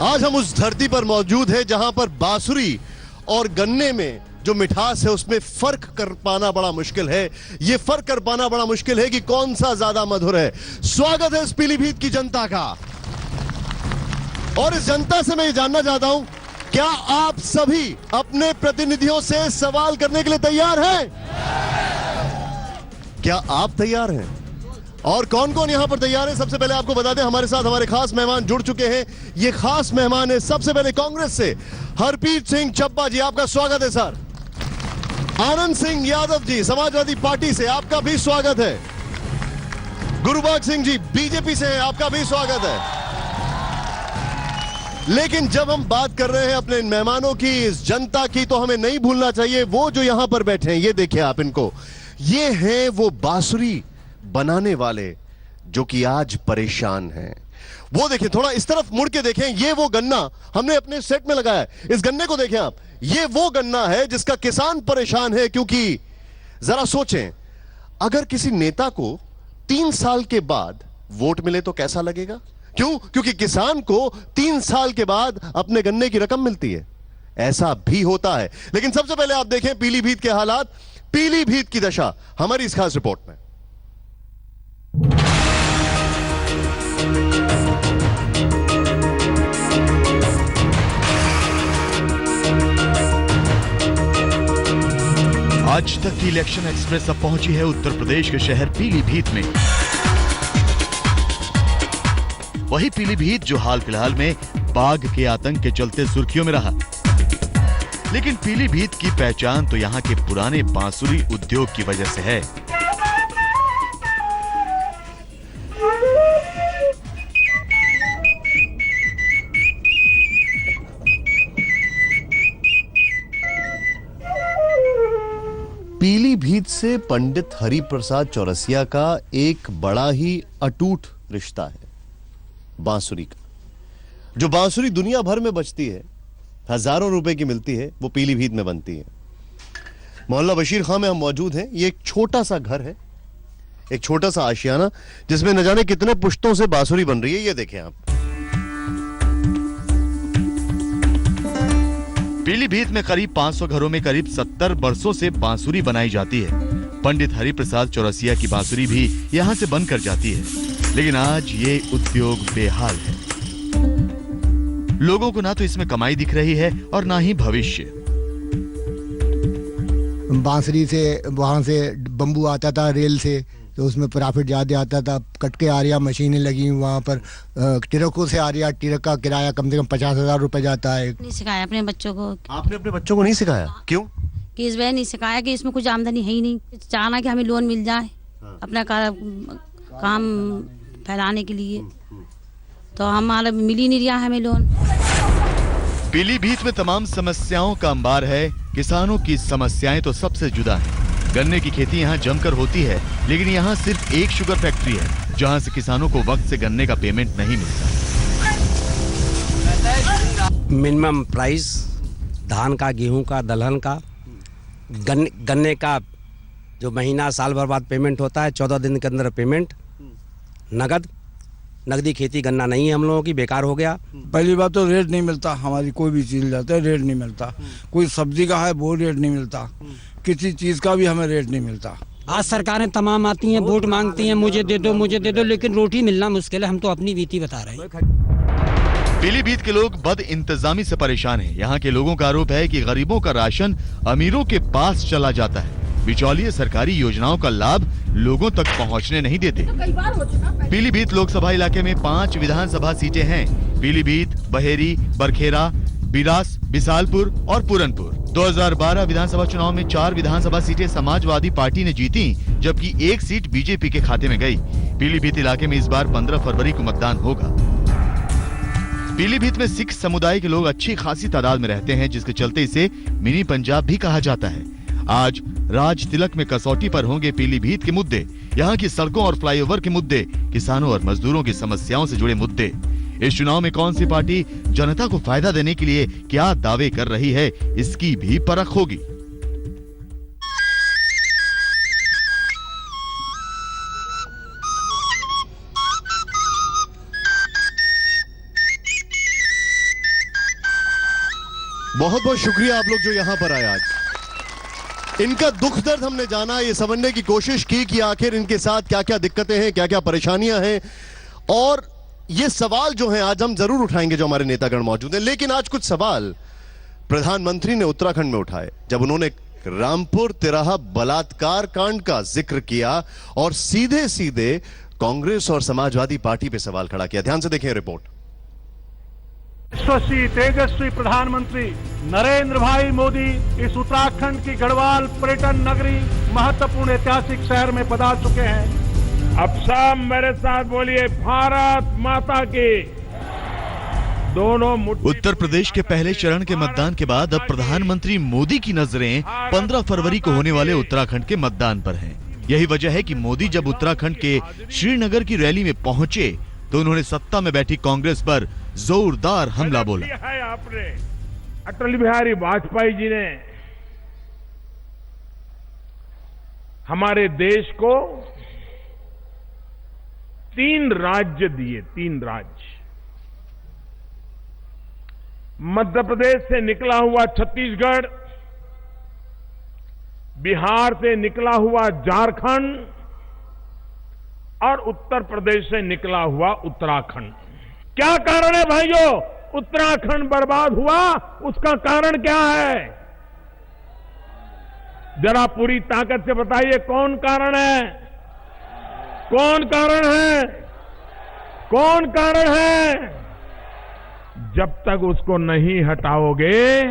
आज हम उस धरती पर मौजूद है जहां पर बांसुरी और गन्ने में जो मिठास है उसमें फर्क कर पाना बड़ा मुश्किल है। यह फर्क कर पाना बड़ा मुश्किल है कि कौन सा ज्यादा मधुर है। स्वागत है इस पीलीभीत की जनता का, और इस जनता से मैं ये जानना चाहता हूं, क्या आप सभी अपने प्रतिनिधियों से सवाल करने के लिए तैयार हैं? क्या आप तैयार हैं? और कौन कौन यहां पर तैयार है? सबसे पहले आपको बता दें, हमारे साथ हमारे खास मेहमान जुड़ चुके हैं। ये खास मेहमान है सबसे पहले कांग्रेस से हरप्रीत सिंह चब्बा जी, आपका स्वागत है सर। आनंद सिंह यादव जी समाजवादी पार्टी से, आपका भी स्वागत है। गुरुबाग सिंह जी बीजेपी से हैं, आपका भी स्वागत है। लेकिन जब हम बात कर रहे हैं अपने इन मेहमानों की, इस जनता की, तो हमें नहीं भूलना चाहिए वो जो यहां पर बैठे हैं। ये देखिए आप इनको, ये हैं वो बांसुरी बनाने वाले जो कि आज परेशान हैं। वो देखें, थोड़ा इस तरफ मुड़ के देखें, ये वो गन्ना हमने अपने सेट में लगाया है। इस गन्ने को देखें आप, ये वो गन्ना है जिसका किसान परेशान है। क्योंकि जरा सोचें, अगर किसी नेता को 3 साल के बाद वोट मिले तो कैसा लगेगा? क्यों? क्योंकि किसान को 3 साल के बाद अपने गन्ने की रकम मिलती है। ऐसा भी होता है। लेकिन सबसे पहले आप देखें पीलीभीत के हालात, पीलीभीत की दशा हमारी इस खास रिपोर्ट में। आज तक की इलेक्शन एक्सप्रेस अब पहुंची है उत्तर प्रदेश के शहर पीलीभीत में। वही पीलीभीत जो हाल फिलहाल में बाघ के आतंक के चलते सुर्खियों में रहा। लेकिन पीलीभीत की पहचान तो यहाँ के पुराने बांसुरी उद्योग की वजह से है। पीलीभीत से पंडित हरिप्रसाद चौरसिया का एक बड़ा ही अटूट रिश्ता है बांसुरी का। जो बांसुरी दुनिया भर में बचती है, हजारों रुपए की मिलती है, वो पीलीभीत में बनती है। मोहल्ला बशीर खां में हम मौजूद हैं। ये एक छोटा सा घर है, एक छोटा सा आशियाना, जिसमें न जाने कितने पुश्तों से बांसुरी बन रही है। ये देखें आप। पीलीभीत में करीब 500 घरों में करीब 70 बरसों से बांसुरी बनाई जाती है। पंडित हरिप्रसाद चौरसिया की बांसुरी भी यहाँ से बनकर जाती है। लेकिन आज ये उद्योग बेहाल है। लोगों को ना तो इसमें कमाई दिख रही है और ना ही भविष्य। बांसुरी से वहां से बम्बू आता था रेल से, तो उसमें प्रॉफिट ज्यादा आता था। कटके आ रहा, मशीनें लगी वहाँ पर, ट्रकों से आ रहा, ट्रक का किराया कम से कम 50,000 रुपए जाता है। नहीं सिखाया अपने बच्चों को। आपने अपने बच्चों को नहीं सिखाया? क्यों? कि इस वजह नहीं सिखाया कि इसमें कुछ आमदनी है ही नहीं। चाहना कि हमें लोन मिल जाए अपना काम फैलाने के लिए, तो हमारा मिल ही नहीं रहा हमें लोन। पीलीभीत में तमाम समस्याओं का अंबार है। किसानों की समस्याएं तो सबसे जुदा हैं। गन्ने की खेती यहाँ जमकर होती है, लेकिन यहाँ सिर्फ एक शुगर फैक्ट्री है जहाँ से किसानों को वक्त से गन्ने का पेमेंट नहीं मिलता। मिनिमम प्राइस धान का, गेहूं का, दलहन का, गन्ने का जो महीना साल भर बाद पेमेंट होता है, 14 दिन के अंदर पेमेंट, नगदी खेती गन्ना नहीं है हम लोगों की, बेकार हो गया। पहली बात तो रेट नहीं मिलता, हमारी कोई भी चीज जाता है रेट नहीं मिलता। कोई सब्जी का है वो रेट नहीं मिलता, किसी चीज का भी हमें रेट नहीं मिलता। आज सरकारें तमाम आती हैं, वोट मांगती हैं, मुझे दे दो मुझे दे दो, लेकिन रोटी मिलना मुश्किल है। हम तो अपनी बीती बता रहे हैं। पीलीभीत के लोग बद इंतजामी से परेशान हैं। यहाँ के लोगों का आरोप है कि गरीबों का राशन अमीरों के पास चला जाता है। बिचौलिए सरकारी योजनाओं का लाभ लोगों तक पहुँचने नहीं देते। पीलीभीत लोकसभा इलाके में 5 विधानसभा सीटें हैं। पीलीभीत, बहेरी, बरखेरा, बिरास, बिसालपुर और पूरनपुर। 2012 विधानसभा चुनाव में 4 विधानसभा सीटें समाजवादी पार्टी ने जीती, जबकि 1 सीट बीजेपी के खाते में गई। पीलीभीत इलाके में इस बार 15 फरवरी को मतदान होगा। पीलीभीत में सिख समुदाय के लोग अच्छी खासी तादाद में रहते हैं, जिसके चलते इसे मिनी पंजाब भी कहा जाता है। आज राज तिलक में कसौटी पर होंगे पीलीभीत के मुद्दे, यहाँ की सड़कों और फ्लाईओवर के मुद्दे, किसानों और मजदूरों की समस्याओं से जुड़े मुद्दे। इस चुनाव में कौन सी पार्टी जनता को फायदा देने के लिए क्या दावे कर रही है, इसकी भी परख होगी। बहुत बहुत शुक्रिया आप लोग जो यहां पर आए आज। इनका दुख दर्द हमने जाना, ये समझने की कोशिश की कि आखिर इनके साथ क्या क्या दिक्कतें हैं, क्या क्या परेशानियां हैं, और ये सवाल जो हैं आज हम जरूर उठाएंगे जो हमारे नेतागण मौजूद हैं। लेकिन आज कुछ सवाल प्रधानमंत्री ने उत्तराखंड में उठाए जब उन्होंने रामपुर तिराहा बलात्कार कांड का जिक्र किया और सीधे सीधे कांग्रेस और समाजवादी पार्टी पे सवाल खड़ा किया। ध्यान से देखें रिपोर्ट। यशस्वी तेजस्वी प्रधानमंत्री नरेंद्र भाई मोदी इस उत्तराखंड की गढ़वाल पर्यटन नगरी महत्वपूर्ण ऐतिहासिक शहर में पधार चुके हैं। अब सब मेरे साथ बोलिए, भारत माता की। दोनों उत्तर प्रदेश के पहले चरण के मतदान के बाद अब प्रधानमंत्री मोदी की नजरें 15 फरवरी को होने वाले उत्तराखंड के मतदान पर हैं। यही वजह है कि मोदी जब उत्तराखंड के श्रीनगर की रैली में पहुंचे तो उन्होंने सत्ता में बैठी कांग्रेस पर जोरदार हमला बोला। है आपने अटल बिहारी वाजपेयी जी ने हमारे देश को 3 राज्य दिए, 3 राज्य। मध्य प्रदेश से निकला हुआ छत्तीसगढ़, बिहार से निकला हुआ झारखंड और उत्तर प्रदेश से निकला हुआ उत्तराखंड। क्या कारण है भाइयों? उत्तराखंड बर्बाद हुआ, उसका कारण क्या है? जरा पूरी ताकत से बताइए, कौन कारण है? कौन कारण है? कौन कारण है? जब तक उसको नहीं हटाओगे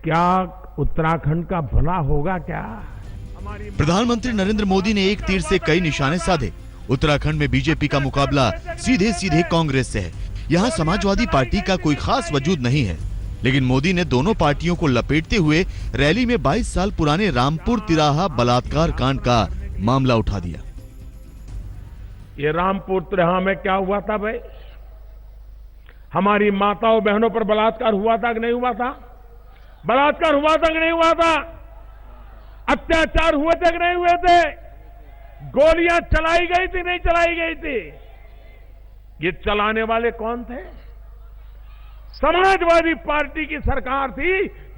क्या उत्तराखंड का भला होगा क्या? प्रधानमंत्री नरेंद्र मोदी ने एक तीर से कई निशाने साधे। उत्तराखंड में बीजेपी का मुकाबला सीधे सीधे कांग्रेस से है। यहाँ समाजवादी पार्टी का कोई खास वजूद नहीं है, लेकिन मोदी ने दोनों पार्टियों को लपेटते हुए रैली में 22 साल पुराने रामपुर तिराहा बलात्कार कांड का मामला उठा दिया। ये रामपुर तिराहा में क्या हुआ था भाई? हमारी माताओं बहनों पर बलात्कार हुआ था कि नहीं हुआ था? बलात्कार हुआ था कि नहीं हुआ था? अत्याचार हुए थे कि नहीं हुए थे? गोलियां चलाई गई थी नहीं चलाई गई थी? ये चलाने वाले कौन थे? समाजवादी पार्टी की सरकार थी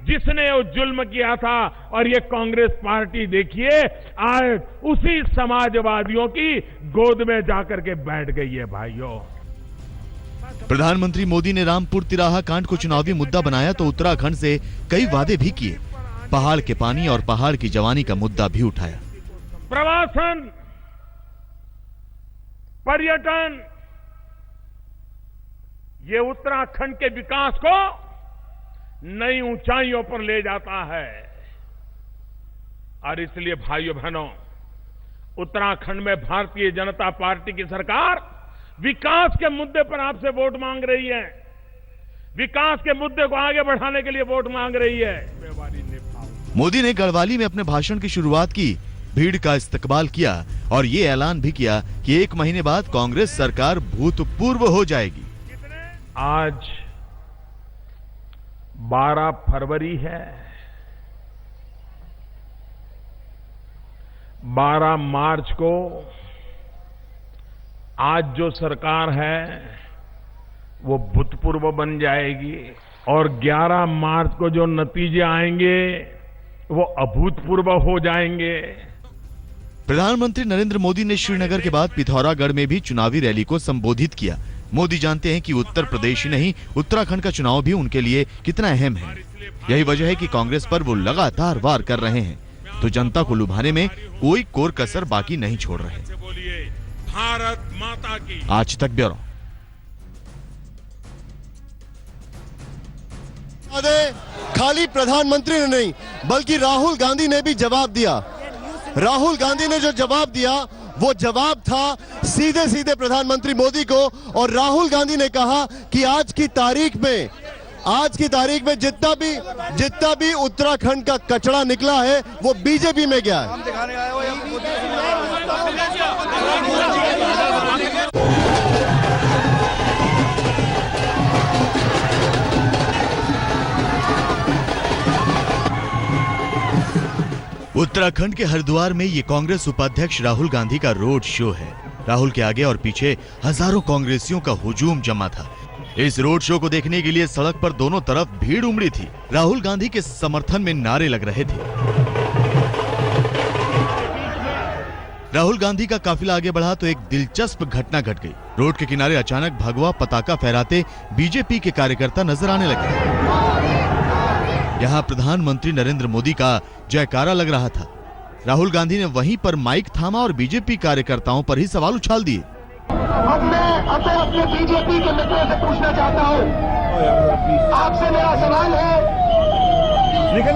जिसने वो जुल्म किया था। और ये कांग्रेस पार्टी देखिए आज उसी समाजवादियों की गोद में जाकर के बैठ गई है भाइयों। प्रधानमंत्री मोदी ने रामपुर तिराहा कांड को चुनावी मुद्दा बनाया तो उत्तराखंड से कई वादे भी किए। पहाड़ के पानी और पहाड़ की जवानी का मुद्दा भी उठाया। प्रवासन, पर्यटन, ये उत्तराखंड के विकास को नई ऊंचाइयों पर ले जाता है। और इसलिए भाइयों बहनों, उत्तराखंड में भारतीय जनता पार्टी की सरकार विकास के मुद्दे पर आपसे वोट मांग रही है। विकास के मुद्दे को आगे बढ़ाने के लिए वोट मांग रही है। मोदी ने गढ़वाली में अपने भाषण की शुरुआत की, भीड़ का इस्तकबाल किया और ये ऐलान भी किया कि 1 महीने बाद कांग्रेस सरकार भूतपूर्व हो जाएगी। आज 12 फरवरी है। 12 मार्च को आज जो सरकार है वो भूतपूर्व बन जाएगी और 11 मार्च को जो नतीजे आएंगे वो अभूतपूर्व हो जाएंगे। प्रधानमंत्री नरेंद्र मोदी ने श्रीनगर के बाद पिथौरागढ़ में भी चुनावी रैली को संबोधित किया। मोदी जानते हैं कि उत्तर प्रदेश ही नहीं उत्तराखंड का चुनाव भी उनके लिए कितना अहम है। यही वजह है कि कांग्रेस पर वो लगातार वार कर रहे हैं, तो जनता को लुभाने में कोई कोर कसर बाकी नहीं छोड़ रहे। भारत माता की। आज तक ब्यूरो। खाली प्रधानमंत्री ने नहीं बल्कि राहुल गांधी ने भी जवाब दिया। राहुल गांधी ने जो जवाब दिया वो जवाब था सीधे सीधे प्रधानमंत्री मोदी को। और राहुल गांधी ने कहा कि आज की तारीख में जितना भी उत्तराखंड का कचरा निकला है वो बीजेपी में गया है। उत्तराखंड के हरिद्वार में ये कांग्रेस उपाध्यक्ष राहुल गांधी का रोड शो है। राहुल के आगे और पीछे हजारों कांग्रेसियों का हुजूम जमा था। इस रोड शो को देखने के लिए सड़क पर दोनों तरफ भीड़ उमड़ी थी। राहुल गांधी के समर्थन में नारे लग रहे थे। राहुल गांधी का काफिला आगे बढ़ा तो एक दिलचस्प घटना घट गई। रोड के किनारे अचानक भगवा पताका फहराते बीजेपी के कार्यकर्ता नजर आने लगे। यहाँ प्रधानमंत्री नरेंद्र मोदी का जयकारा लग रहा था। राहुल गांधी ने वहीं पर माइक थामा और बीजेपी कार्यकर्ताओं पर ही सवाल उछाल दिए। अब मैं अपने बीजेपी के मित्रों से पूछना चाहता हूँ, आपसे मेरा सवाल है कि जो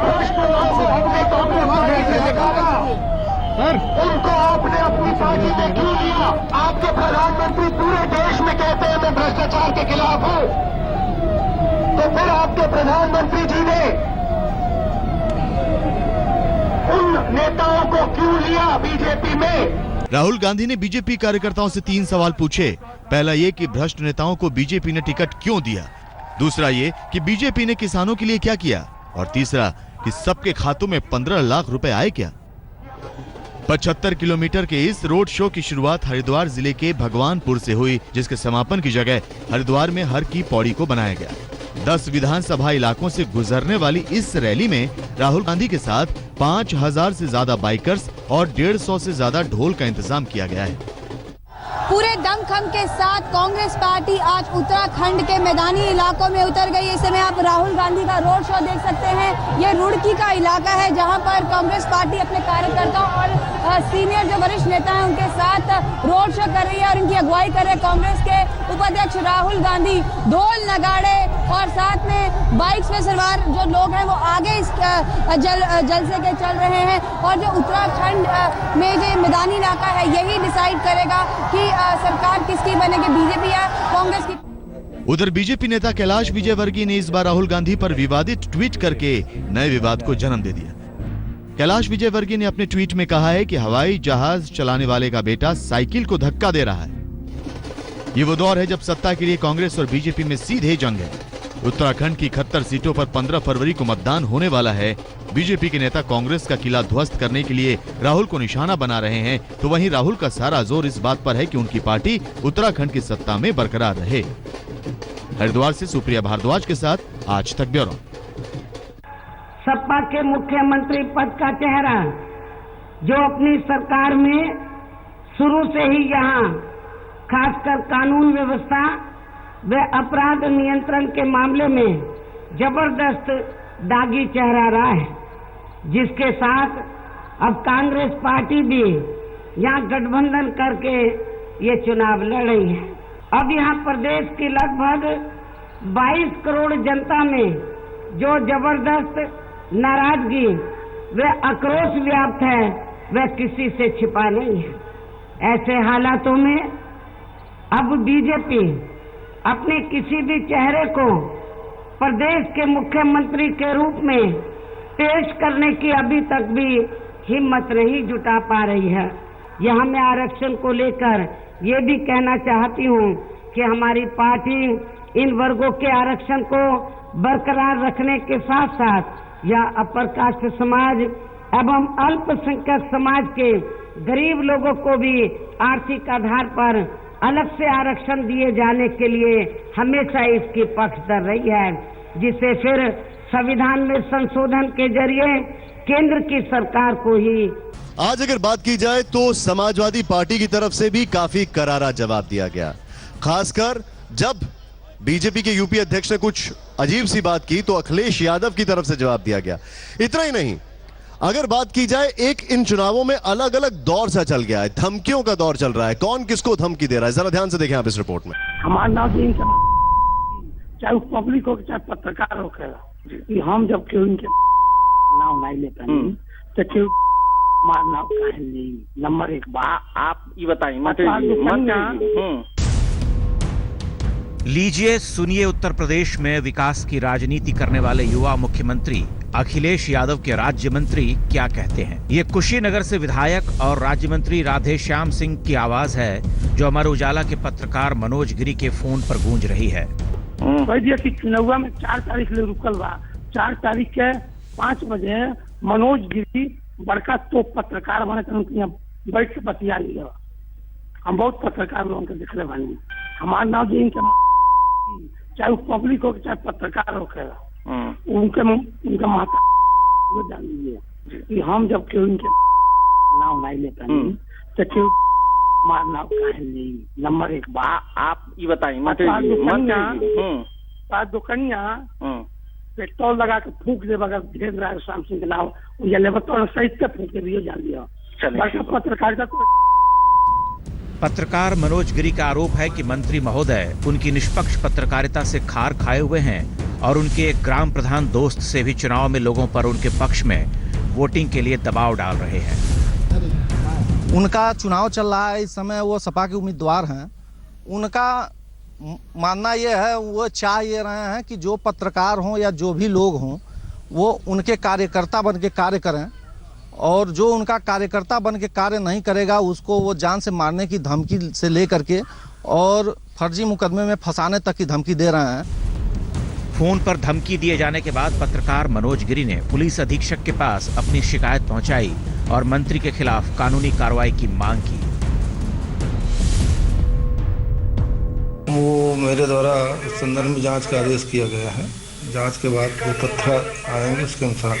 भ्रष्ट लोगों को हमने कांग्रेस पार्टी से निकाला, उनको आपने अपनी पार्टी में क्यों लिया? आपके प्रधानमंत्री पूरे देश में कहते हैं मैं भ्रष्टाचार के खिलाफ हूँ, तो फिर आपके प्रधानमंत्री जी ने उन नेताओं को क्यों लिया बीजेपी में? राहुल गांधी ने बीजेपी कार्यकर्ताओं से 3 सवाल पूछे। पहला ये कि भ्रष्ट नेताओं को बीजेपी ने टिकट क्यों दिया, दूसरा ये कि बीजेपी ने किसानों के लिए क्या किया, और तीसरा कि सबके खातों में 15 लाख रुपए आए क्या। 75 किलोमीटर के इस रोड शो की शुरुआत हरिद्वार जिले के भगवानपुर से हुई, जिसके समापन की जगह हरिद्वार में हर की पौड़ी को बनाया गया। 10 विधानसभा इलाकों से गुजरने वाली इस रैली में राहुल गांधी के साथ 5000 से ज्यादा बाइकर्स और 150 से ज्यादा ढोल का इंतजाम किया गया है। पूरे दमखम के साथ कांग्रेस पार्टी आज उत्तराखंड के मैदानी इलाकों में उतर गई। इस समय आप राहुल गांधी का रोड शो देख सकते हैं। ये रुड़की का इलाका है जहां पर कांग्रेस पार्टी अपने कार्यकर्ताओं और सीनियर जो वरिष्ठ नेता हैं उनके साथ रोड शो कर रही है और इनकी अगुवाई कर रहे कांग्रेस के उपाध्यक्ष राहुल गांधी। ढोल नगाड़े और साथ में बाइक्स पे सवार जो लोग हैं वो आगे इस जलसे के चल रहे हैं। और जो उत्तराखंड में जो मैदानी इलाका है यही डिसाइड करेगा कि सरकार किसकी बनेगी, बीजेपी या कांग्रेस की। उधर बीजेपी नेता कैलाश विजयवर्गीय ने इस बार राहुल गांधी पर विवादित ट्वीट करके नए विवाद को जन्म दे दिया। कैलाश विजयवर्गीय ने अपने ट्वीट में कहा है कि हवाई जहाज चलाने वाले का बेटा साइकिल को धक्का दे रहा है। ये वो दौर है जब सत्ता के लिए कांग्रेस और बीजेपी में सीधे जंग है। उत्तराखंड की 71 सीटों पर 15 फरवरी को मतदान होने वाला है। बीजेपी के नेता कांग्रेस का किला ध्वस्त करने के लिए राहुल को निशाना बना रहे हैं, तो वहीं राहुल का सारा जोर इस बात पर है कि उनकी पार्टी उत्तराखंड की सत्ता में बरकरार रहे। हरिद्वार से सुप्रिया भारद्वाज के साथ आज तक ब्यूरो। सपा के मुख्यमंत्री पद का चेहरा जो अपनी सरकार में शुरू से ही यहाँ खासकर कानून व्यवस्था व अपराध नियंत्रण के मामले में जबरदस्त दागी चेहरा रहा है, जिसके साथ अब कांग्रेस पार्टी भी यहाँ गठबंधन करके ये चुनाव लड़ रही है। अब यहाँ प्रदेश की लगभग 22 करोड़ जनता में जो जबरदस्त नाराजगी व आक्रोश व्याप्त है वह किसी से छिपा नहीं है। ऐसे हालातों में अब बीजेपी अपने किसी भी चेहरे को प्रदेश के मुख्यमंत्री के रूप में पेश करने की अभी तक भी हिम्मत नहीं जुटा पा रही है। यहाँ मैं आरक्षण को लेकर ये भी कहना चाहती हूँ कि हमारी पार्टी इन वर्गों के आरक्षण को बरकरार रखने के साथ साथ या अपर कास्ट समाज एवं अल्पसंख्यक समाज के गरीब लोगों को भी आर्थिक आधार पर अलग से आरक्षण दिए जाने के लिए हमेशा इसकी पक्षधर रही है, जिसे फिर संविधान में संशोधन के जरिए केंद्र की सरकार को ही। आज अगर बात की जाए तो समाजवादी पार्टी की तरफ से भी काफी करारा जवाब दिया गया, खासकर जब बीजेपी के यूपी अध्यक्ष ने कुछ अजीब सी बात की तो अखिलेश यादव की तरफ से जवाब दिया गया। इतना ही नहीं, अगर बात की जाए एक इन चुनावों में अलग अलग दौर सा चल गया है, धमकियों का दौर चल रहा है। कौन किसको धमकी दे रहा है, जरा ध्यान से देखें आप इस रिपोर्ट में। हमारा नाम चाहे पब्लिक हो चाहे पत्रकार हो, कि हम जब क्यों इनके नाम नहीं लेते हैं तो क्यों मारना नहीं। नंबर 1 आप ये बताइए लीजिए, सुनिए उत्तर प्रदेश में विकास की राजनीति करने वाले युवा मुख्यमंत्री अखिलेश यादव के राज्य मंत्री क्या कहते हैं। ये कुशीनगर से विधायक और राज्य मंत्री राधेश्याम सिंह की आवाज है, जो अमर उजाला के पत्रकार मनोज गिरी के फोन पर गूंज रही है। चुनाव में 4 तारीख ले रुकल बा, 4 तारीख के 5 बजे मनोज गिरी बड़का तो पत्रकार बने बैठ के बतिया लिया। हम बहुत पत्रकार लोगों के दिख रहे बनी। हमारा नाम जी इनके चाहे वो पब्लिक हो चाहे पत्रकार हो, उनका माता जान लीजिए कि हम जब क्यों इनके नाम नहीं लेता नहीं तो क्यों मारना काहे नहीं। नंबर एक आप ये बताइए दुकनिया पेट्रोल लगा के फूक दे बगैर भेज रहा है श्याम सिंह के नाम लेबर तो सहित के फूक के भी जान लिया। पत्रकारिता पत्रकार मनोज गिरी का आरोप है कि मंत्री महोदय उनकी निष्पक्ष पत्रकारिता से खार खाए हुए हैं और उनके एक ग्राम प्रधान दोस्त से भी चुनाव में लोगों पर उनके पक्ष में वोटिंग के लिए दबाव डाल रहे हैं। उनका चुनाव चल रहा है इस समय, वो सपा के उम्मीदवार हैं। उनका मानना ये है, वो चाह ये रहे हैं कि जो पत्रकार हों या जो भी लोग हों वो उनके कार्यकर्ता बन के कार्य करें, और जो उनका कार्यकर्ता बन के कार्य नहीं करेगा उसको वो जान से मारने की धमकी से लेकर के और फर्जी मुकदमे में फंसाने तक की धमकी दे रहे हैं। फोन पर धमकी दिए जाने के बाद पत्रकार मनोज गिरी ने पुलिस अधीक्षक के पास अपनी शिकायत पहुंचाई और मंत्री के खिलाफ कानूनी कार्रवाई की मांग की। वो मेरे द्वारा इस संदर्भ में जांच का आदेश किया गया है। जांच के बाद जो तथ्य आएंगे उसके अनुसार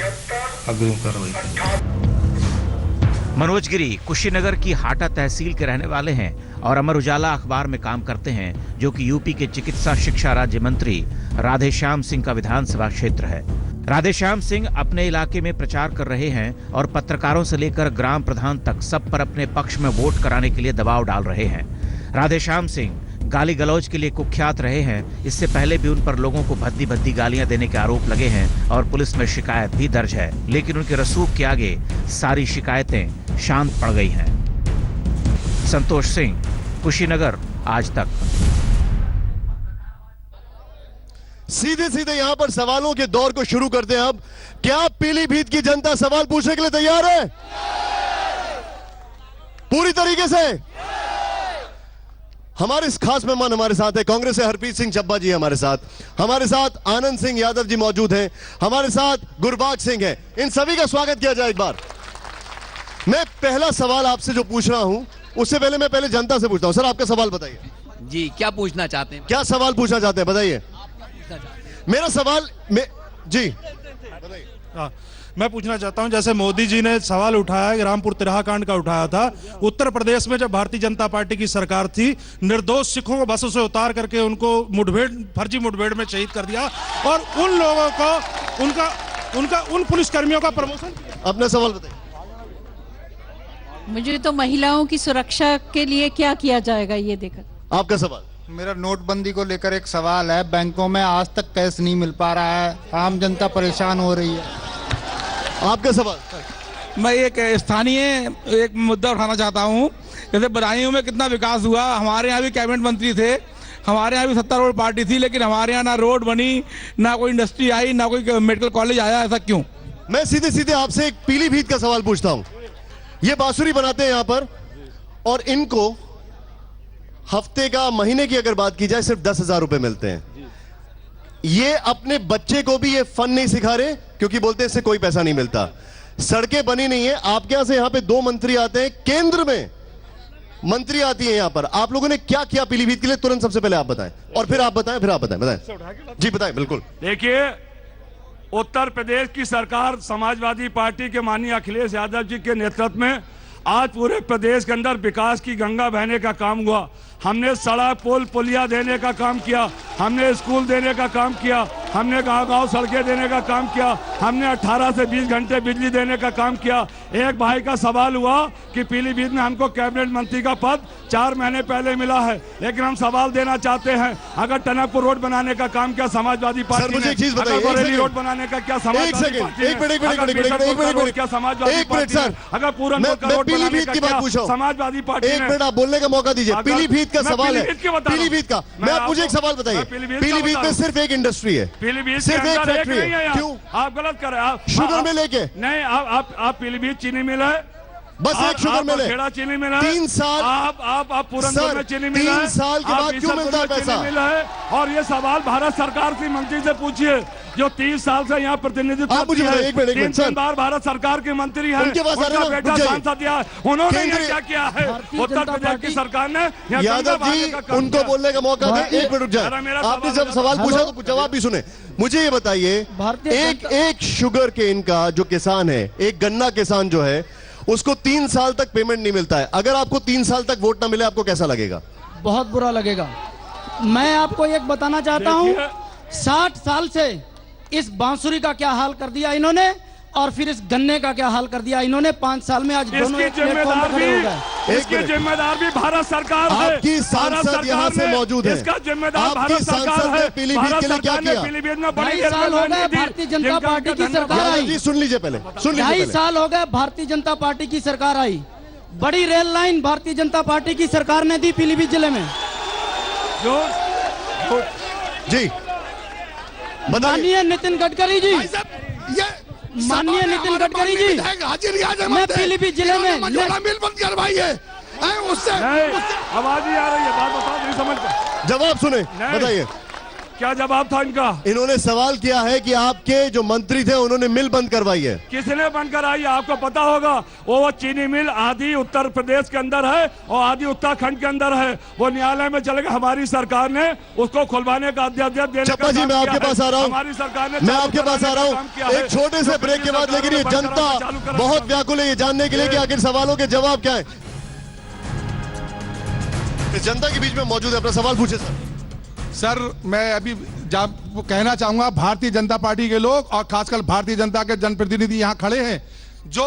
अग्रिम कार्रवाई करेंगे। मनोज गिरी कुशीनगर की हाटा तहसील के रहने वाले हैं और अमर उजाला अखबार में काम करते हैं, जो कि यूपी के चिकित्सा शिक्षा राज्य मंत्री राधेश्याम सिंह का विधानसभा क्षेत्र है। राधेश्याम सिंह अपने इलाके में प्रचार कर रहे हैं और पत्रकारों से लेकर ग्राम प्रधान तक सब पर अपने पक्ष में वोट कराने के लिए दबाव डाल रहे हैं। राधेश्याम सिंह गाली गलौज के लिए कुख्यात रहे हैं। इससे पहले भी उन पर लोगों को भद्दी भद्दी गालियां देने के आरोप लगे हैं और पुलिस में शिकायत भी दर्ज है, लेकिन उनके रसूख के आगे सारी शिकायतें शांत पड़ गई हैं। संतोष सिंह, कुशीनगर, आज तक। सीधे सीधे यहां पर सवालों के दौर को शुरू करते हैं। अब क्या पीलीभीत की जनता सवाल पूछने के लिए तैयार है? पूरी तरीके से। हमारे इस खास मेहमान हमारे साथ है, कांग्रेस से हरप्रीत सिंह चब्बा जी हमारे साथ आनंद सिंह यादव जी मौजूद हैं, हमारे साथ गुरबाज सिंह है। इन सभी का स्वागत किया जाए एक बार। मैं पहला सवाल आपसे जो पूछ रहा हूं उससे पहले मैं पहले जनता से पूछता हूं। सर, आपका सवाल बताइए जी। क्या पूछना चाहते हैं? क्या सवाल पूछना चाहते हैं, बताइए। मेरा सवाल जी बताइए। मैं पूछना चाहता हूं, जैसे मोदी जी ने सवाल उठाया, रामपुर तिराहा कांड का उठाया था। उत्तर प्रदेश में जब भारतीय जनता पार्टी की सरकार थी, निर्दोष सिखों को बसों से उतार करके उनको फर्जी मुठभेड़ में शहीद कर दिया और उन लोगों को उन पुलिसकर्मियों का प्रमोशन। अपना सवाल बताइए। मुझे तो महिलाओं की सुरक्षा के लिए क्या किया जाएगा ये देखकर। आपका सवाल? मेरा नोटबंदी को लेकर एक सवाल है। बैंकों में आज तक कैश नहीं मिल पा रहा है, आम जनता परेशान हो रही है। आपका सवाल? मैं एक स्थानीय मुद्दा उठाना चाहता हूँ। जैसे बदायूं में कितना विकास हुआ, हमारे यहाँ भी कैबिनेट मंत्री थे, हमारे यहाँ भी सत्तारूढ़ पार्टी थी, लेकिन हमारे यहाँ ना रोड बनी, ना कोई इंडस्ट्री आई, ना कोई मेडिकल कॉलेज आया। ऐसा क्यों? मैं सीधे सीधे आपसे एक पीलीभीत का सवाल पूछता हूँ। ये बांसुरी बनाते हैं यहाँ पर और इनको हफ्ते का, महीने की अगर बात की जाए सिर्फ 10,000 रुपए मिलते हैं। ये अपने बच्चे को भी ये फन नहीं सिखा रहे क्योंकि बोलते हैं इससे कोई पैसा नहीं मिलता। सड़कें बनी नहीं है। आपके यहां से यहां पे 2 मंत्री आते हैं, केंद्र में मंत्री आती है यहां पर। आप लोगों ने क्या किया पीलीभीत के लिए? तुरंत सबसे पहले आप बताएं और फिर आप बताएं, बताएं जी, बताएं। बिल्कुल। देखिए, उत्तर प्रदेश की सरकार समाजवादी पार्टी के माननीय अखिलेश यादव जी के नेतृत्व में आज पूरे प्रदेश के अंदर विकास की गंगा बहने का काम हुआ। हमने सड़क, पुल, पुलिया देने का काम किया, हमने स्कूल देने का काम किया, हमने गांव-गांव सड़कें देने का काम किया, हमने 18 से 20 घंटे बिजली देने का काम किया। एक भाई का सवाल हुआ कि पीलीभीत में हमको कैबिनेट मंत्री का पद 4 महीने पहले मिला है, लेकिन हम सवाल देना चाहते हैं, अगर टनकपुर रोड बनाने का काम किया समाजवादी पार्टी ने, अगर बरेली रोड बनाने का क्या समाजवादी पार्टी ने, क्या समाजवादी पार्टी ने, अगर पूरन पीलीभीत की बात पूछो समाजवादी पार्टी ने। एक मिनट आप बोलने का मौका दीजिए। पीलीभीत का सवाल है, पीलीभीत का। मैं मुझे एक सवाल बताइए, पीलीभीत में सिर्फ एक इंडस्ट्री है, पीलीभीत सिर्फ एक फैक्ट्री है। क्यों? आप गलत कर रहे हैं। शुगर में लेके नहीं, आप पीलीभीत चीनी मिल है, बस एक शुगर मिल है, खेड़ा चीनी मिल है। 3 साल आप पूरनपुर में चीनी मिल है, 3 साल के बाद क्यों मिलता है पैसा? मिल है। और ये सवाल भारत सरकार की मंत्री से पूछिए। जो 30 साल से यहाँ प्रतिनिधित्व आप मुझे बताइए, एक मिनट, सर। 3 बार भारत सरकार की मंत्री है, उनके पास आ रहे उनका हैं, बेटा रुक जाइए। सांसद है, उन्होंने ये केंद्रीय- क्या किया है? उत्तर प्रदेश की सरकार ने यहाँ यादव दंगा जी मारने का काम उनको किया। बोलने का मौका दें, एक मिनट रुक मेरा जाए। आपने जब सवाल पूछा तो जवाब भी सुने। मुझे ये बताइए, एक शुगर केन का जो किसान है, एक गन्ना किसान जो है, उसको 3 साल तक पेमेंट नहीं मिलता है। अगर आपको 3 साल तक वोट ना मिले, आपको कैसा लगेगा? बहुत बुरा लगेगा। मैं आपको एक बताना चाहता हूँ, 60 साल से इस बांसुरी का क्या हाल कर दिया इन्होंने, और फिर इस गन्ने का क्या हाल कर दिया इन्होंने 5 साल में। आज दोनों एक प्लेटफॉर्म पर खड़े हो गए। इसकी जिम्मेदार भी भारत सरकार है। आपकी सांसद यहाँ से मौजूद है। इसका जिम्मेदार आपकी भारत सरकार सांसद है। ने पीलीभीत के लिए क्या किया? पीलीभीत में बड़ी 2.5 साल हो गए भारतीय जनता पार्टी की सरकार यादव आई। जी सुन लीजिए पहले, सुन लीजिए 2.5 पहले। साल हो गए भारतीय जनता पार्टी की सरकार आई। बड़ी rail line Bharatiya Janata party की सरकार ने दी पीलीभीत जिले में। जी माननीय नितिन गडकरी जी, माननीय नितिन गडकरी जी, मैं पीलीभीत जिले में मिल बंद करवाइए उससे आवाज ही आ रही है, बात बताओ, नहीं समझ पा। जवाब सुने, बताइए क्या जवाब था इनका? इन्होंने सवाल किया है कि आपके जो मंत्री थे उन्होंने मिल बंद करवाई है। किसने बंद कराई? आपको पता होगा। वो चीनी मिल आधी उत्तर प्रदेश के अंदर है और आधी उत्तराखंड के अंदर है। वो न्यायालय में चले गए। हमारी सरकार ने उसको खुलवाने का अध्यादेश देने का चप्पा जी, काम मैं आपके किया पास है। आ रहा हूं। हमारी सरकार ने मैं आपके पास आ रहा हूं एक छोटे से ब्रेक के बाद, लेकिन ये जनता बहुत व्याकुल है ये जानने के लिए कि आखिर सवालों के जवाब क्या है। इस जनता के बीच में मौजूद है, अपना सवाल पूछे सर। सर मैं अभी वो कहना चाहूंगा, भारतीय जनता पार्टी के लोग और खासकर भारतीय जनता के जनप्रतिनिधि यहाँ खड़े हैं, जो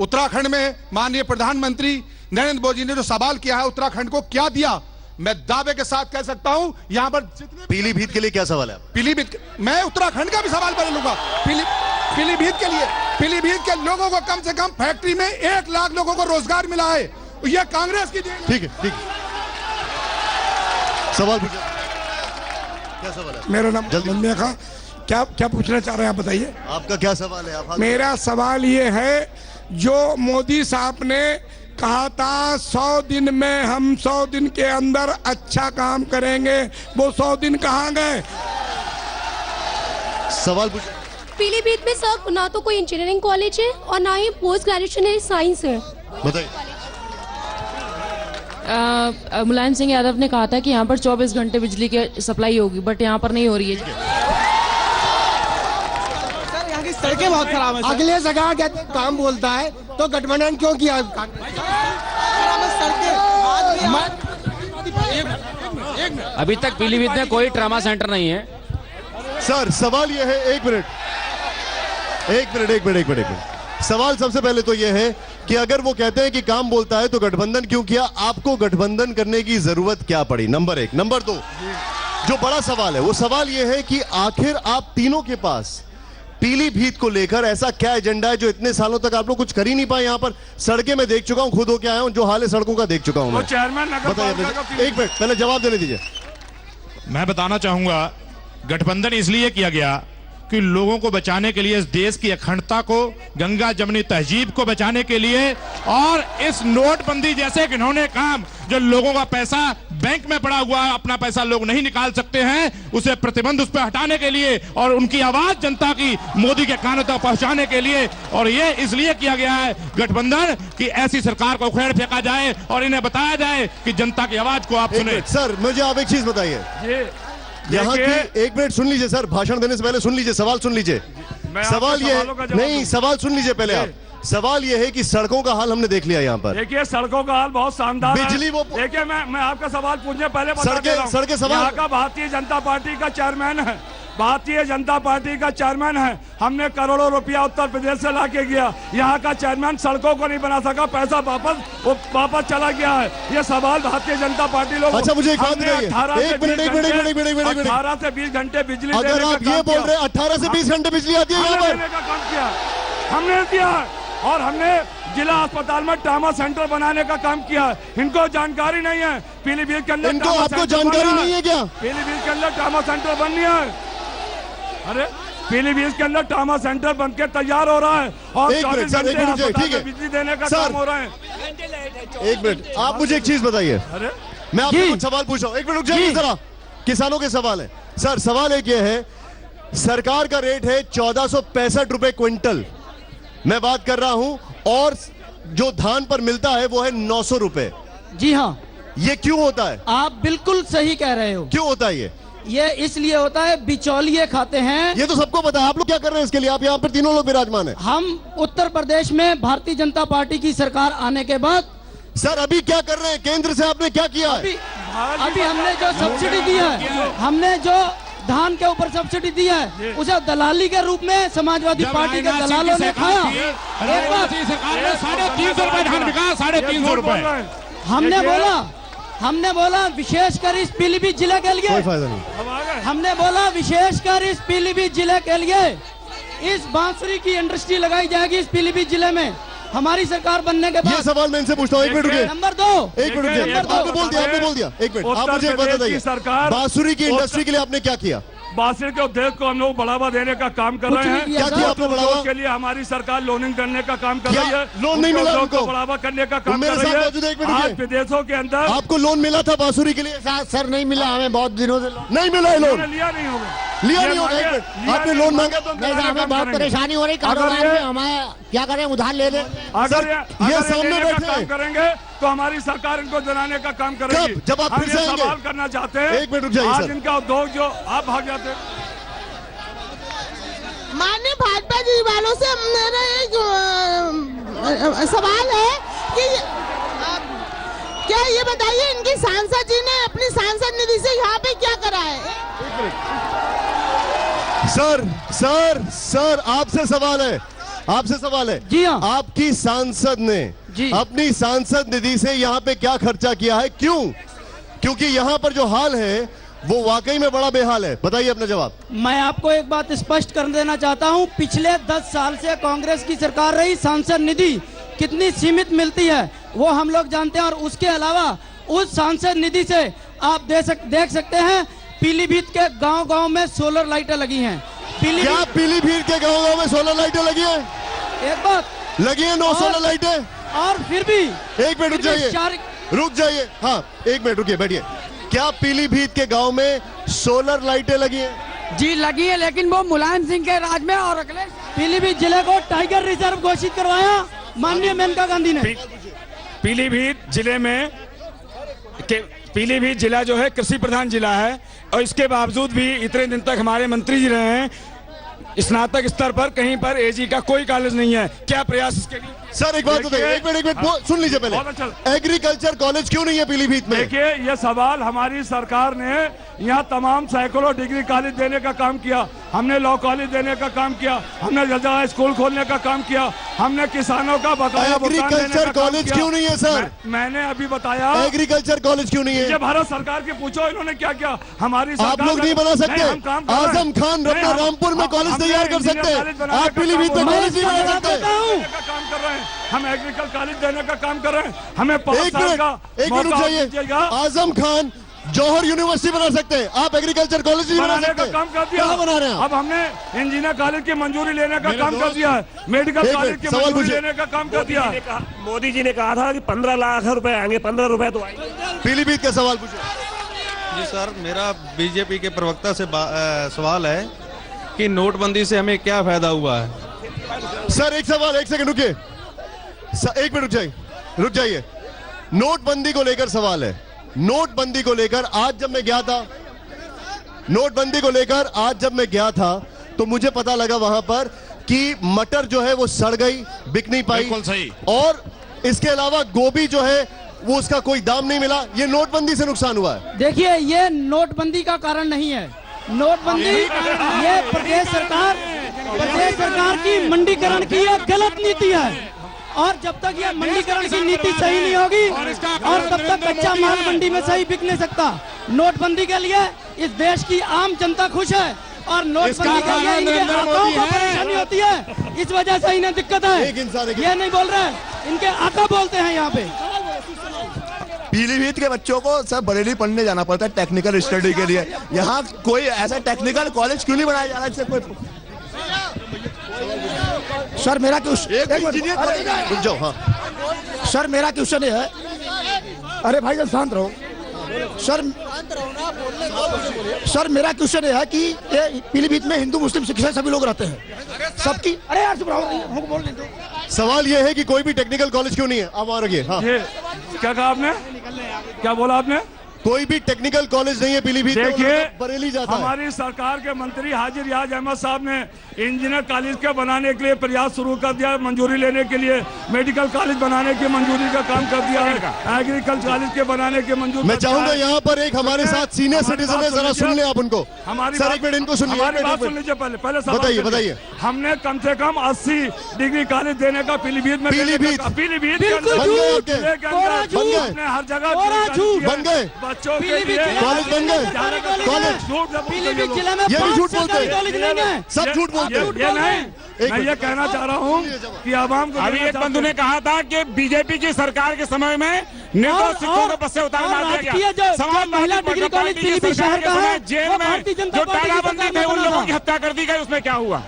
उत्तराखंड में माननीय प्रधानमंत्री नरेंद्र मोदी जी ने जो सवाल किया है उत्तराखंड को क्या दिया, मैं दावे के साथ कह सकता हूं यहाँ पर जितने पीलीभीत के लिए क्या सवाल है? पीलीभीत, मैं उत्तराखंड का भी सवाल कर लूंगा। पीलीभीत के लिए, पीलीभीत के लोगों को कम से कम फैक्ट्री में 1 लाख लोगों को रोजगार मिला है। यह कांग्रेस की देन। ठीक है, ठीक है, सवाल पूछे। क्या सवाल है? मेरा नाम जल्दी खा। क्या पूछना चाह रहे हैं आप बताइए। आपका क्या सवाल है? आप मेरा सवाल ये है, जो मोदी साहब ने कहा था 100 दिन में हम 100 दिन के अंदर अच्छा काम करेंगे, वो 100 दिन कहाँ गए? सवाल पूछे। पीलीभीत में सर ना तो कोई इंजीनियरिंग कॉलेज है और ना ही पोस्ट ग्रेजुएशन साइंस है। बताइए। मुलायम सिंह यादव ने कहा था कि यहाँ पर 24 घंटे बिजली की सप्लाई होगी, बट यहाँ पर नहीं हो रही है। सर यहाँ की सड़कें बहुत खराब हैं। अगले जगह कहते काम बोलता है तो गठबंधन क्यों किया? अभी तक पीलीभीत में कोई ट्रामा सेंटर नहीं है। सर सवाल यह है, एक मिनट। सवाल सबसे पहले तो यह है कि अगर वो कहते हैं कि काम बोलता है तो गठबंधन क्यों किया? आपको गठबंधन करने की जरूरत क्या पड़ी? नंबर 1। नंबर 2, जो बड़ा सवाल है वो सवाल यह है कि आखिर आप तीनों के पास पीलीभीत को लेकर ऐसा क्या एजेंडा है जो इतने सालों तक आप लोग कुछ कर ही नहीं पाए? यहाँ पर सड़कें मैं देख चुका हूं, खुद होके आया हूं, जो हाल है सड़कों का देख चुका हूं मैं। बताइए, एक मिनट पहले जवाब देने दीजिए। मैं बताना चाहूंगा, गठबंधन इसलिए किया गया कि लोगों को बचाने के लिए, इस देश की अखंडता को, गंगा जमुनी तहजीब को बचाने के लिए, और इस नोटबंदी जैसे घिनौने काम जो लोगों का पैसा बैंक में पड़ा हुआ है, अपना पैसा लोग नहीं निकाल सकते हैं, उसे प्रतिबंध उस पर हटाने के लिए और उनकी आवाज जनता की मोदी के कानों तक पहुंचाने के लिए। और ये इसलिए किया गया है गठबंधन कि ऐसी सरकार को उखेड़ फेंका जाए और इन्हें बताया जाए कि जनता की आवाज को आप सुने। सर मुझे आप एक चीज बताइए, यहाँ की, एक मिनट सुन लीजिए सर, भाषण देने से पहले सुन लीजिए, सवाल सुन लीजिए। सवाल ये नहीं, सवाल सुन लीजिए पहले आप। सवाल ये है कि सड़कों का हाल हमने देख लिया यहाँ पर। देखिए सड़कों का हाल बहुत शानदार है। बिजली वो देखिए, मैं आपका सवाल पूछने पहले बता दे रहा हूं। सड़कें सवाल यहाँ का भारतीय जनता पार्टी का चेयरमैन है, भारतीय जनता पार्टी का चेयरमैन है। हमने करोड़ों रुपया उत्तर प्रदेश से ला के गया, यहाँ का चेयरमैन सड़कों को नहीं बना सका, पैसा वापस चला गया है। ये सवाल भारतीय जनता पार्टी लोग। अच्छा मुझे एक बात बताइए, 18 से 20 घंटे बिजली अगर आप ये बोल रहे हैं 18 से 20 घंटे बिजली आती है यहाँ पर, काम किया हमने दिया, और हमने जिला अस्पताल में ट्रामा सेंटर बनाने का काम किया। इनको जानकारी नहीं है पीलीभीत के अंदर, इनको आपको जानकारी नहीं है क्या? पीलीभीत के अंदर ट्रामा सेंटर बननी है। अरे पीलीभीत के अंदर ट्रामा सेंटर बनके तैयार हो रहा है और 24 घंटे बिजली देने का काम हो रहा है। एक मिनट, आप मुझे एक चीज बताइए। अरे मैं आपसे कुछ सवाल पूछ रहा हूँ, एक मिनट रुक जाइए जरा। किसानों के सवाल है सर। सवाल एक ये है, सरकार का रेट है 1465 रुपए क्विंटल। मैं बात कर रहा हूं, और जो धान पर मिलता है वो है 900 रुपए। जी हाँ। ये क्यों होता है? आप बिल्कुल सही कह रहे हो। क्यों होता है ये इसलिए होता है, बिचौलिए खाते हैं। ये तो सबको पता है। आप लोग क्या कर रहे हैं इसके लिए? आप यहाँ पर तीनों लोग विराजमान हैं। हम उत्तर प्रदेश में भारतीय जनता पार्टी की सरकार आने के बाद सर अभी क्या कर रहे हैं? केंद्र से आपने क्या किया है? अभी हमने जो सब्सिडी दी है, हमने जो धान के ऊपर सब्सिडी दी है, उसे दलाली के रूप में समाजवादी पार्टी के दलालों ने खाया। एक बात, 350 रुपए धान बिका, 350 रुपए। हमने बोला विशेषकर इस पीलीभीत जिले के लिए, कोई फायदा नहीं। हमने बोला विशेषकर इस पीलीभीत जिले के लिए इस बांसुरी की इंडस्ट्री लगाई जाएगी इस पीलीभीत जिले में हमारी सरकार बनने के बाद। ये सवाल मैं इनसे पूछता हूँ, एक मिनट रुकिए। नंबर 2, एक मिनट रुकिए। आपने बोल दिया। एक मिनट, आप मुझे एक बात बताइए, बांसुरी की इंडस्ट्री के लिए आपने क्या किया? बांसुरी के उद्योग को हम लोग बढ़ावा देने का काम कर रहे हैं। क्या किया आपने बढ़ावा? के लिए हमारी सरकार लोनिंग करने का काम कर रही है। लोन नहीं मिला उनको? बढ़ावा करने का काम मेरे कर रही साथ मौजूद है। एक मिनट आज विदेशों के अंदर आपको लोन मिला था बांसुरी के लिए? सर नहीं मिला, हमें बहुत दिनों से नहीं मिला है लोन। लिया नहीं होगा। लिया नहीं होगा। एक मिनट, आपने लोन मांगा तो हमें बहुत परेशानी हो रही कारोबार में, हमें क्या करें, उधार ले लें। अगर ये सामने बैठे काम करेंगे तो हमारी सरकार इनको दिलाने का काम करेगी। जब आप फिर से सवाल करना चाहते हैं, एक मिनट रुक जाइए। आज इनका उद्योग जो आप भाग जाते हैं। माननीय भाजपा जी वालों से मेरा एक सवाल है कि क्या ये बताइए, इनकी सांसद जी ने अपनी सांसद निधि से यहाँ पे क्या करा है? सर आपसे सवाल है। जी हाँ। आपकी सांसद ने अपनी सांसद निधि से यहाँ पे क्या खर्चा किया है? क्यों? क्योंकि यहाँ पर जो हाल है वो वाकई में बड़ा बेहाल है। बताइए अपना जवाब। मैं आपको एक बात स्पष्ट कर देना चाहता हूं, पिछले 10 साल से कांग्रेस की सरकार रही, सांसद निधि कितनी सीमित मिलती है वो हम लोग जानते हैं। और उसके अलावा उस सांसद निधि से आप देख सकते हैं पीलीभीत के गांव-गांव में सोलर लाइटें लगी हैं। क्या पीलीभीत के गांव-गांव में सोलर लाइटें लगी हैं? एक बात लगी है, 9 सोलर लाइटें। और फिर भी एक मिनट रुक जाइए। हाँ, एक मिनट रुकिए, बैठिए। क्या पीलीभीत के गांव में सोलर लाइटें लगी हैं? जी लगी है, लेकिन वो मुलायम सिंह के राज में और अखिलेश पीलीभीत जिले को टाइगर रिजर्व घोषित करवाया माननीय मेनका गांधी ने। पीलीभीत जिले में पीलीभीत जिला जो है कृषि प्रधान जिला है, और इसके बावजूद भी इतने दिन तक हमारे मंत्री जी रहे हैं, स्नातक स्तर पर कहीं पर एजी का कोई कॉलेज नहीं है। क्या प्रयास इसके लिए? सर एक बात बताइए, एक मिनट सुन लीजिए पहले। एग्रीकल्चर कॉलेज क्यों नहीं है पीलीभीत में? देखिए, ये सवाल हमारी सरकार ने यहाँ तमाम सैकड़ों डिग्री कॉलेज देने का काम किया, हमने लॉ कॉलेज देने का काम किया, हमने जगह स्कूल खोलने का काम किया, हमने किसानों का बकाया एग्रीकल्चर कॉलेज क्यों नहीं है सर? मैंने अभी बताया एग्रीकल्चर कॉलेज क्यों नहीं है? ये भारत सरकार के पूछो, इन्होंने क्या किया। हमारी आप लोग नहीं बना सकते। आजम खान रत्ना रामपुर में कॉलेज तैयार कर सकते हैं, आप पीलीभीत में कॉलेज नहीं बना सकते। काम कर रहे हैं हम, एग्रीकल्चर कॉलेज देने का काम कर रहे हैं, हमें 5 साल का मौका दीजिएगा। आजम खान जौहर यूनिवर्सिटी बना सकते हैं, आप एग्रीकल्चर कॉलेज नहीं बना सकते। का काम कर दिया, बना रहे हैं। अब हमने इंजीनियर कॉलेज की मंजूरी लेने का काम कर दिया है, मेडिकल कॉलेज की मंजूरी लेने का काम कर दिया। मोदी जी ने कहा था कि 15 लाख रुपए आएंगे, 15 रुपए तो आएंगे। पीलीभीत का सवाल पूछो। जी सर, मेरा बीजेपी के प्रवक्ता से सवाल है कि नोटबंदी से हमें क्या फायदा हुआ है? सर एक सवाल, एक सेकंड रुकिए, एक मिनट रुक जाइए। नोटबंदी को लेकर सवाल है। नोटबंदी को लेकर आज जब मैं गया था तो मुझे पता लगा वहां पर कि मटर जो है वो सड़ गई, बिक नहीं पाई। बिल्कुल सही। और इसके अलावा गोभी जो है वो उसका कोई दाम नहीं मिला। ये नोटबंदी से नुकसान हुआ है। देखिए, ये नोटबंदी का कारण नहीं है। नोटबंदी ये प्रदेश सरकार की मंडीकरण की एक गलत नीति है, और जब तक ये मंडीकरण की नीति सही नहीं होगी और तब तक कच्चा माल मंडी में सही बिक नहीं सकता। नोटबंदी के लिए इस देश की आम जनता खुश है, और नोटबंदी के लिए इनके आकाओं को परेशानी होती है, इस वजह से इन्हें दिक्कत है। ये नहीं बोल रहे, इनके आका बोलते हैं। यहाँ पे पीलीभीत के बच्चों को सब बरेली पढ़ने जाना पड़ता है टेक्निकल स्टडी के लिए। यहाँ कोई ऐसा टेक्निकल कॉलेज क्यों नहीं बनाया जा रहा जिससे कोई? सर मेरा क्वेश्चन, रुक जाओ। हाँ सर मेरा क्वेश्चन है, अरे भाई शांत रहो। सर मेरा क्वेश्चन है कि ये पीलीभीत में हिंदू मुस्लिम सिख ईसाई सभी लोग रहते हैं सबकी। अरे यार हमको बोल दो। सवाल यह है कि कोई भी टेक्निकल कॉलेज क्यों नहीं है? आप वहां रखिए। हाँ, क्या कहा आपने? क्या बोला आपने? कोई भी टेक्निकल कॉलेज नहीं है पीलीभीत में, देखिए बरेली जाता है। हमारी सरकार के मंत्री हाजी रियाज अहमद साहब ने इंजीनियर कॉलेज के बनाने के लिए प्रयास शुरू कर दिया, मंजूरी लेने के लिए मेडिकल कॉलेज बनाने की मंजूरी का काम कर दिया है, एग्रीकल्चर कॉलेज के बनाने की मंजूरी। मैं चाहूंगा यहाँ पर एक हमारे साथ सीनियर सिटीजन है, जरा सुन ले आप उनको। हमारी सर एक मिनट इनको सुन लीजिए, बात सुन लीजिए। पहले बताइए बताइए। हमने कम से कम 80 डिग्री कॉलेज देने का पीलीभीत में पीलीभीत हर जगह बन गए, बच्चों के लिए कॉलेज बन गए, कॉलेज पीलीभीत जिले में ये भी झूठ बोलते कॉलेज नहीं है, सब झूठ बोलते हैं। ये नहीं, मैं ये कहना चाह रहा हूँ कि आवाम को। अभी एक बंधु ने कहा था कि बीजेपी की सरकार के समय में निर्दोष सिखों को बस से उतार मार दिया गया। सवाल महिला डिग्री कॉलेज पीलीभीत शहर का है, जेल में जो तालाबंदी थे उन लोगों की हत्या कर दी गई, उसमें क्या हुआ?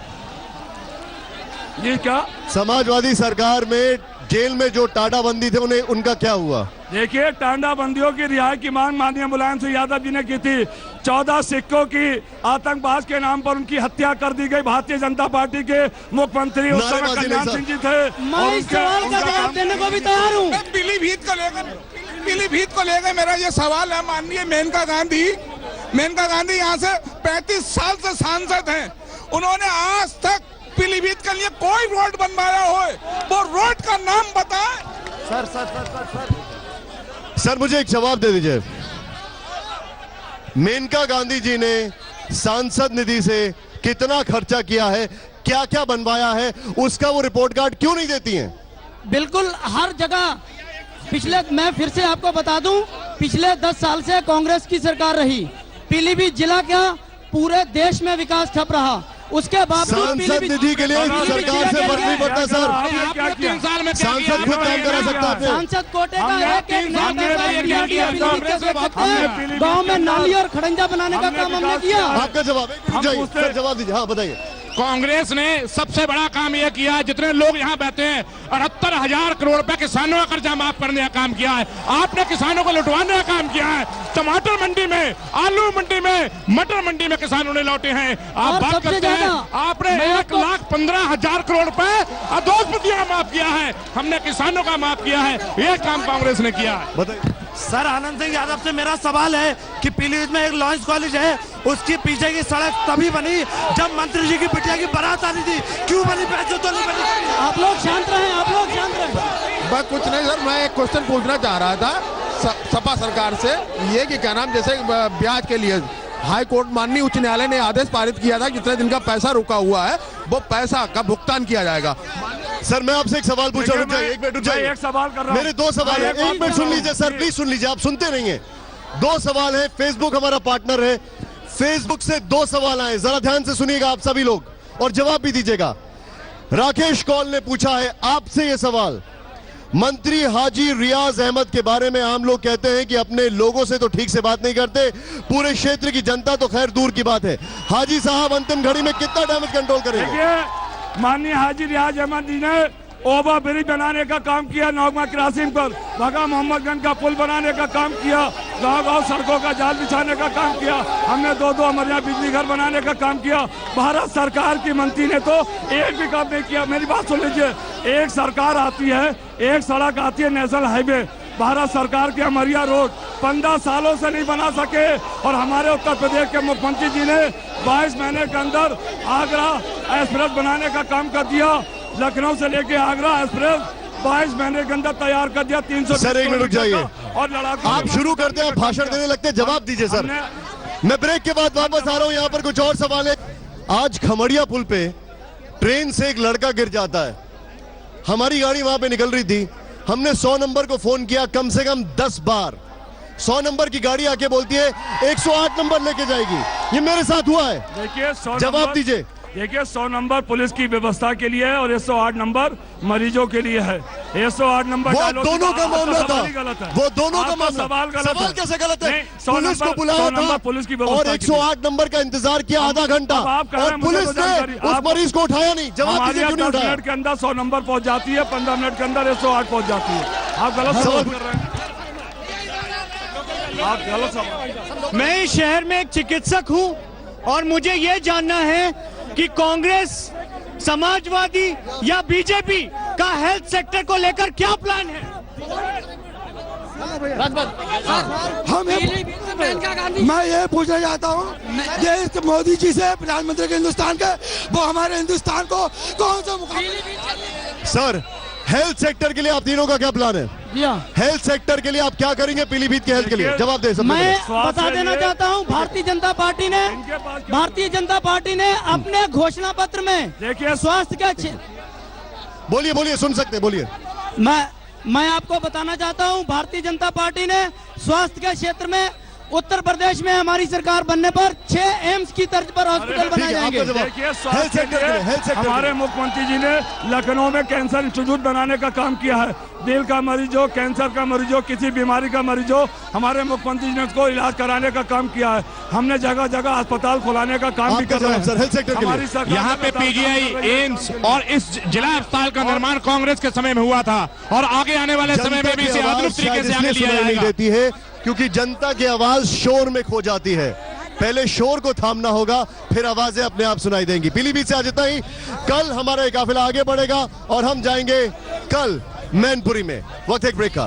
ये क्या समाजवादी सरकार में जेल में जो टाटाबंदी थे उन्हें उनका क्या हुआ? देखिए, टाटाबंदियों की रिहाई की मांग माननीय मुलायम सिंह यादव जी ने की थी। 14 सिखों की आतंकवाद के नाम पर उनकी हत्या कर दी गई। भारतीय जनता पार्टी के मुख्यमंत्री उस समय कल्याण सिंह जी थे। मैं इस सवाल का जवाब देने को भी तैयार हूँ। पीलीभीत को लेकर मेरा ये सवाल है। माननीय मेनका गांधी यहाँ से 35 साल से सांसद हैं। उन्होंने आज तक पीलीभीत के लिए कोई रोड बनवाया हो, वो रोड का नाम बताएं। सर मुझे एक जवाब दे दीजिए। मेनका गांधी जी ने सांसद निधि से कितना खर्चा किया है, क्या क्या बनवाया है, उसका वो रिपोर्ट कार्ड क्यों नहीं देती हैं? बिल्कुल हर जगह मैं फिर से आपको बता दूं, पिछले 10 साल से कांग्रेस की सरकार रही। पीलीभीत जिला क्या पूरे देश में विकास ठप रहा। उसके बावजूद सांसद निधि के लिए सरकार से फर्क नहीं पड़ता सर। सांसद खुद काम करा सकता है। सांसद कोटे का गांव में नाली और खड़ंजा बनाने का काम हमने किया। आपका जवाब सर, जवाब दीजिए। हाँ बताइए। कांग्रेस ने सबसे बड़ा काम यह किया, जितने लोग यहाँ बैठे हैं 78,000 करोड़ रुपए किसानों का कर्जा माफ करने का काम किया है। आपने किसानों को लुटवाने का काम किया है। टमाटर मंडी में, आलू मंडी में, मटर मंडी में किसानों ने लौटे हैं। आप बात करते हैं आपने 1,15,000 करोड़ रुपए अधोसपतियां माफ किया है। हमने किसानों का माफ किया है। यह काम कांग्रेस ने किया है। बताइए सर। आनंद सिंह यादव से मेरा सवाल है कि पीलीभीत में एक लॉन्च कॉलेज है, उसकी पीछे की सड़क तभी बनी जब मंत्री जी की बिटिया की बारात आ रही थी। क्यों बनी? पैसे तो नहीं बनी। आप लोग शांत रहें, आप लोग शांत रहें। बस कुछ नहीं सर, मैं एक क्वेश्चन पूछना चाह रहा था सपा सरकार से, ये कि क्या नाम, जैसे ब्याज के लिए हाई कोर्ट माननीय उच्च न्यायालय ने आदेश पारित किया था, जितने दिन का पैसा रुका हुआ है वो पैसा का भुगतान किया जाएगा। सर मैं आपसे एक सवाल पूछ रहा हूँ, एक मिनट रुक जाइए। एक सवाल कर रहा हूं। मेरे 2 सवाल है, एक मिनट सुन लीजिए सर, प्लीज सुन लीजिए, आप सुनते नहीं है। 2 सवाल है, फेसबुक हमारा पार्टनर है, फेसबुक से 2 सवाल आए, जरा ध्यान से सुनिएगा आप सभी लोग और जवाब भी दीजिएगा। राकेश कौल ने पूछा है आपसे ये सवाल, मंत्री हाजी रियाज अहमद के बारे में आम लोग कहते हैं कि अपने लोगों से तो ठीक से बात नहीं करते, पूरे क्षेत्र की जनता तो खैर दूर की बात है। हाजी साहब अंतिम घड़ी में कितना डैमेज कंट्रोल करेंगे? देखिए, माननीय हाजी रियाज अहमद जी ने ओवर ब्रिज बनाने का काम किया, नौगमा क्रॉसिंग पर भगा मोहम्मदगंज का पुल बनाने का काम किया, गांव-गांव सड़कों का जाल बिछाने का काम किया। हमने 2 हमारे यहाँ बिजली घर बनाने का काम किया। भारत सरकार की मंत्री ने तो एक भी काम नहीं किया। मेरी बात सुन लीजिए, एक सरकार आती है, एक सड़क आती है नेशनल हाईवे, भारत सरकार के अमरिया रोड 15 सालों से नहीं बना सके और हमारे उत्तर प्रदेश के मुख्यमंत्री जी ने 22 महीने के अंदर आगरा एक्सप्रेस बनाने का काम कर दिया। लखनऊ से लेके आगरा एक्सप्रेस 22 महीने के अंदर तैयार कर दिया। 300 सर एक मिनट रुक जाइए, और लड़ाकू आप शुरू करते हैं, भाषण देने लगते हैं, जवाब दीजिए सर। मैं ब्रेक के बाद वापस आ रहा हूं, यहाँ पर कुछ और सवाल है। आज खमड़िया पुल पे ट्रेन से एक लड़का गिर जाता है, हमारी गाड़ी वहां पे निकल रही थी, हमने 100 नंबर को फोन किया कम से कम 10 बार। 100 नंबर की गाड़ी आके बोलती है 108 नंबर लेके जाएगी। ये मेरे साथ हुआ है। देखिए, जवाब दीजिए। देखिए, 100 नंबर पुलिस की व्यवस्था के लिए है और 108 नंबर मरीजों के लिए है। 108 नंबर वो दोनों का मामला था, वो दोनों का मामला। सवाल कैसे गलत है? पुलिस को बुलाया था पुलिस की और 108 नंबर का इंतजार किया आधा घंटा और पुलिस ने उस मरीज को उठाया नहीं। जवाब दीजिए, क्यों नहीं उठाया? 10 मिनट के अंदर 100 नंबर पहुंच जाती है, 15 मिनट के अंदर 108 पहुंच जाती है। आप गलत सवाल कर रहे हैं। आप गलत सवाल। मैं इस शहर में एक चिकित्सक हूं और मुझे ये जानना है कि कांग्रेस, समाजवादी या बीजेपी का हेल्थ सेक्टर को लेकर क्या प्लान है? मैं ये पूछना चाहता हूँ, ये मोदी जी से प्रधानमंत्री के हिंदुस्तान के, वो हमारे हिंदुस्तान को कौन सा मुकाबला? सर, हेल्थ सेक्टर के लिए आप तीनों का क्या प्लान है? हेल्थ सेक्टर के लिए आप क्या करेंगे पीलीभीत के हेल्थ के लिए? जवाब दे सकते मैं बता देना चाहता हूं, भारतीय जनता पार्टी ने अपने घोषणा पत्र में देखिए स्वास्थ्य के बोलिए सुन सकते, बोलिए। मैं आपको बताना चाहता हूं, भारतीय जनता पार्टी ने स्वास्थ्य के क्षेत्र में उत्तर प्रदेश में हमारी सरकार बनने पर 6 एम्स की तर्ज पर हॉस्पिटल बनाए जाएंगे। देखिए, स्वास्थ्य के लिए हमारे मुख्यमंत्री जी ने लखनऊ में कैंसर इंस्टीट्यूट बनाने का काम किया है। दिल का मरीज हो, कैंसर का मरीज हो, किसी बीमारी का मरीज हो, हमारे मुख्यमंत्री जी ने उसको इलाज कराने का काम किया है। हमने जगह जगह अस्पताल खुलाने का काम भी कर रहे हैं। यहाँ पे पीजीआई, एम्स और इस जिला अस्पताल का निर्माण कांग्रेस के समय में हुआ था और आगे आने वाले समय में भी इसे आधुनिक तरीके से आगे लिया जाएगा। देती है क्योंकि जनता की आवाज शोर में खो जाती है। पहले शोर को थामना होगा, फिर आवाजें अपने आप सुनाई देंगी। पीलीभीत से आज इतना ही। कल हमारा ये काफिला आगे बढ़ेगा और हम जाएंगे कल मैनपुरी में। वक्त एक ब्रेक का।